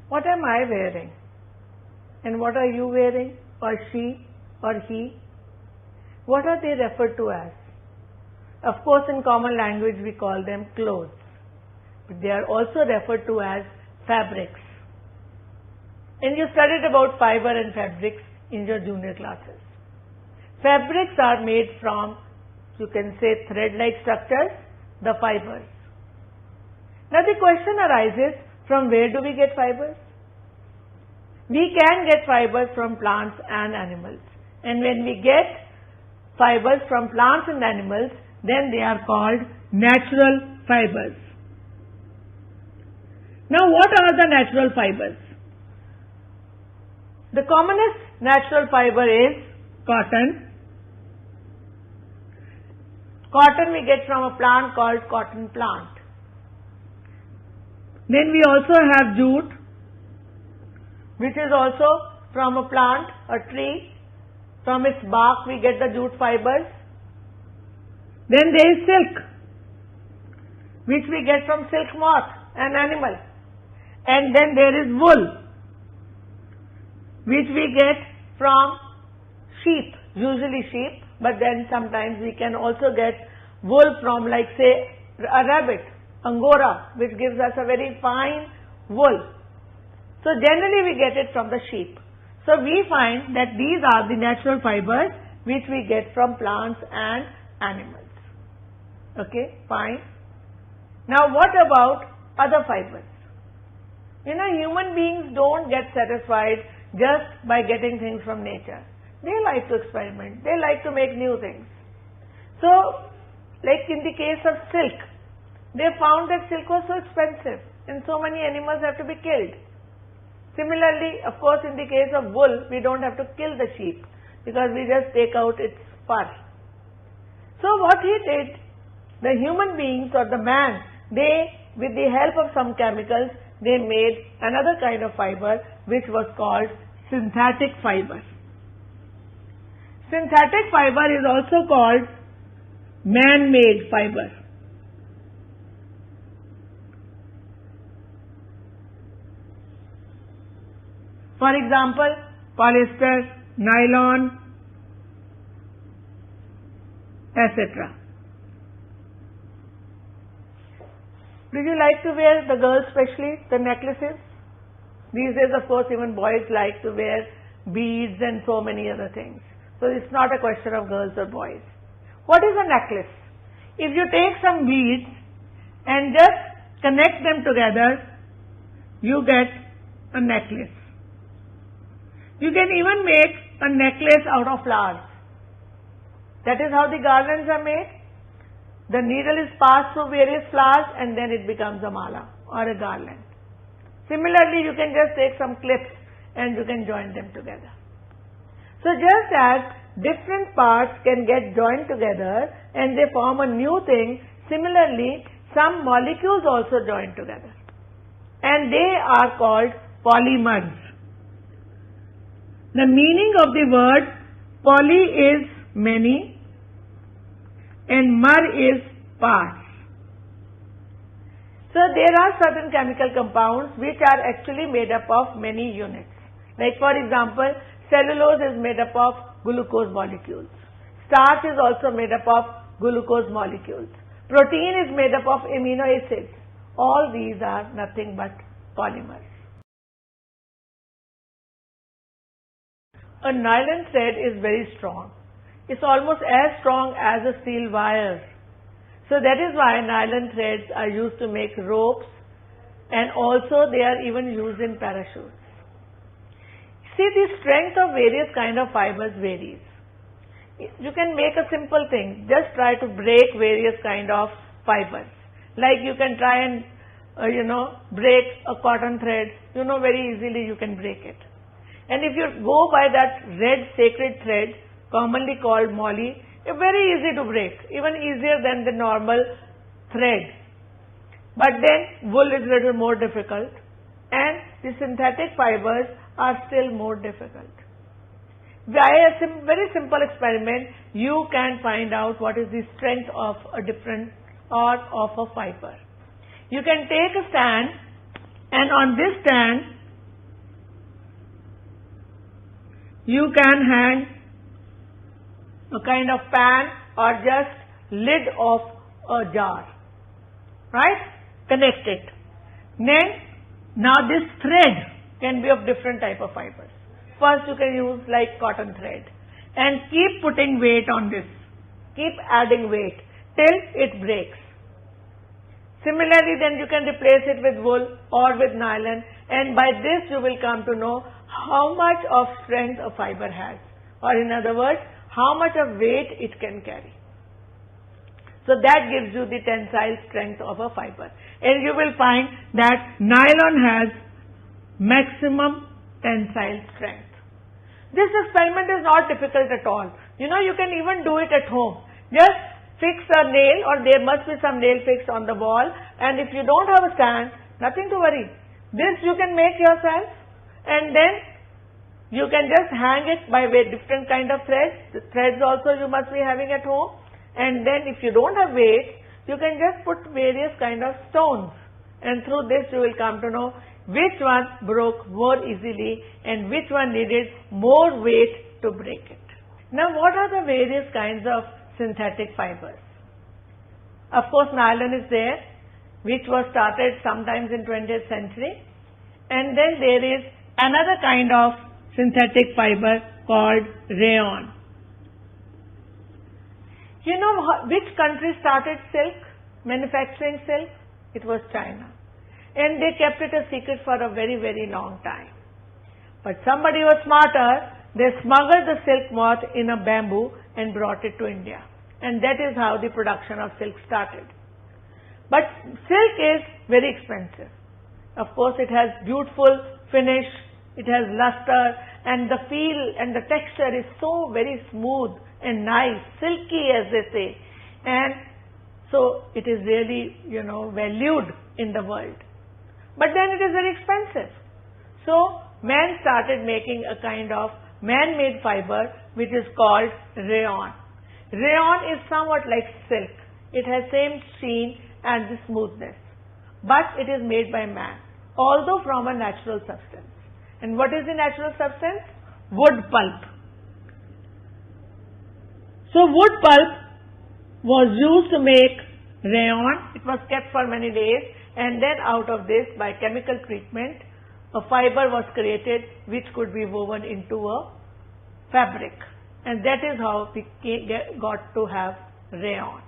What am I wearing? And what are you wearing? Or she? Or he? What are they referred to as? Of course, in common language we call them clothes. But they are also referred to as fabrics. And you studied about fiber and fabrics in your junior classes. Fabrics are made from, you can say, thread-like structures, the fibers. Now the question arises, from where do we get fibers? We can get fibers from plants and animals. And when we get fibers from plants and animals, then they are called natural fibers. Now what are the natural fibers? The commonest natural fiber is cotton. Cotton we get from a plant called cotton plant. Then we also have jute, which is also from a plant, a tree. From its bark we get the jute fibers. Then there is silk, which we get from silk moth, an animal. And then there is wool, which we get from sheep, usually sheep, but then sometimes we can also get wool from, like, say, a rabbit, Angora, which gives us a very fine wool. So generally we get it from the sheep. So we find that these are the natural fibers which we get from plants and animals. Okay, fine. Now what about other fibers? Human beings don't get satisfied just by getting things from nature. They like to experiment. They like to make new things. So, like in the case of silk, they found that silk was so expensive and so many animals have to be killed. Similarly, of course, in the case of wool, we don't have to kill the sheep because we just take out its fur. So what he did, the human beings or the man, they, with the help of some chemicals, they made another kind of fiber which was called synthetic fiber. Synthetic fiber is also called man-made fiber. For example, polyester, nylon, etc. Do you like to wear, the girls especially, the necklaces? These days, of course, even boys like to wear beads and so many other things. So it's not a question of girls or boys. What is a necklace? If you take some beads and just connect them together, you get a necklace. You can even make a necklace out of flowers. That is how the garlands are made. The needle is passed through various flowers and then it becomes a mala or a garland. Similarly, you can just take some clips and you can join them together. So just as different parts can get joined together and they form a new thing, similarly some molecules also join together. And they are called polymers. The meaning of the word poly is many and mer is parts. So there are certain chemical compounds which are actually made up of many units. Like for example, cellulose is made up of glucose molecules. Starch is also made up of glucose molecules. Protein is made up of amino acids. All these are nothing but polymers. A nylon thread is very strong. It's almost as strong as a steel wire. So that is why nylon threads are used to make ropes and also they are even used in parachutes. See, the strength of various kind of fibers varies. You can make a simple thing. Just try to break various kind of fibers. Like you can try and, break a cotton thread. Very easily you can break it. And if you go by that red sacred thread, commonly called moly, it's very easy to break, even easier than the normal thread. But then wool is a little more difficult and the synthetic fibers are still more difficult. By a very simple experiment, you can find out what is the strength of a different or of a fiber. You can take a stand and on this stand, you can hang a kind of pan or just lid of a jar, right? Connect it. Then, now this thread can be of different type of fibers. First you can use like cotton thread and keep putting weight on this. Keep adding weight till it breaks. Similarly, then you can replace it with wool or with nylon, and by this you will come to know how much of strength a fiber has, or in other words, how much of weight it can carry. So that gives you the tensile strength of a fiber. And you will find that nylon has maximum tensile strength. This experiment is not difficult at all. You know, you can even do it at home. Just fix a nail, or there must be some nail fixed on the wall, and if you don't have a stand, nothing to worry. This you can make yourself, and then you can just hang it by different kind of threads. The threads also you must be having at home. And then if you don't have weight, you can just put various kind of stones, and through this you will come to know which one broke more easily and which one needed more weight to break it. Now, what are the various kinds of synthetic fibers? Of course, nylon is there, which was started sometimes in 20th century, and then there is another kind of synthetic fiber called rayon. You know which country started silk, manufacturing silk? It was China. And they kept it a secret for a very, very long time. But somebody was smarter. They smuggled the silk moth in a bamboo and brought it to India. And that is how the production of silk started. But silk is very expensive. Of course, it has beautiful finish, it has luster, and the feel and the texture is so very smooth and nice, silky as they say, and so it is really, valued in the world. But then it is very expensive. So man started making a kind of man-made fiber which is called rayon. Rayon is somewhat like silk. It has same sheen and the smoothness, but it is made by man, although from a natural substance. And what is the natural substance? Wood pulp. So wood pulp was used to make rayon. It was kept for many days, and then out of this, by chemical treatment, a fiber was created which could be woven into a fabric, and that is how we got to have rayon.